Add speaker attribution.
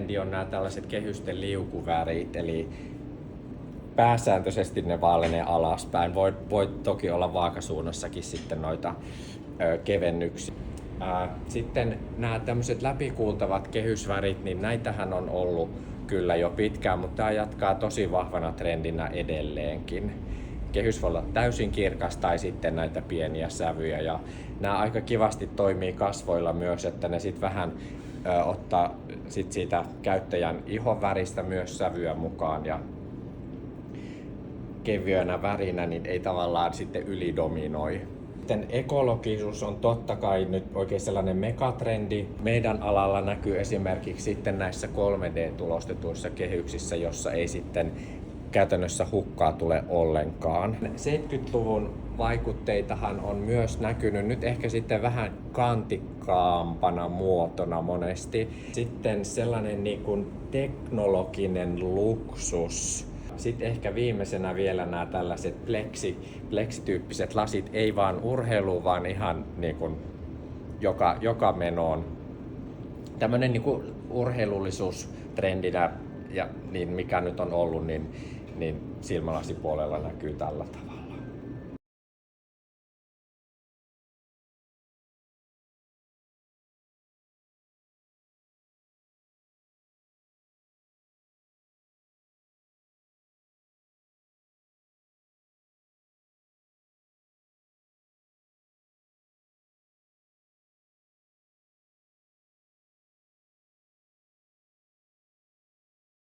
Speaker 1: trendi on nämä tällaiset kehysten liukuvärit, eli pääsääntöisesti ne vaalenee alaspäin. Voi toki olla vaakasuunnassakin sitten noita kevennyksiä. Sitten nämä tämmöiset läpikuultavat kehysvärit, niin näitähän on ollut kyllä jo pitkään, mutta tämä jatkaa tosi vahvana trendinä edelleenkin. Kehys voi olla täysin kirkas tai sitten näitä pieniä sävyjä, ja nämä aika kivasti toimii kasvoilla myös, että ne sitten vähän ottaa sit siitä käyttäjän ihon väristä myös sävyä mukaan, ja kevyönä värinä niin ei tavallaan sitten ylidominoi. Sitten ekologisuus on totta kai nyt oikein sellainen megatrendi. Meidän alalla näkyy esimerkiksi sitten näissä 3D-tulostetuissa kehyksissä, jossa ei sitten käytännössä hukkaa tule ollenkaan. 70-luvun vaikutteitahan on myös näkynyt nyt ehkä sitten vähän kantikkaampana muotona monesti. Sitten sellainen niin kuin teknologinen luksus. Sitten ehkä viimeisenä vielä nämä tällaiset pleksityyppiset lasit, ei vaan urheiluun, vaan ihan niin kuin joka menoon. Tämmöinen niin kuin urheilullisuus trendinä, ja niin mikä nyt on ollut, niin silmälasipuolella näkyy tällä tavalla.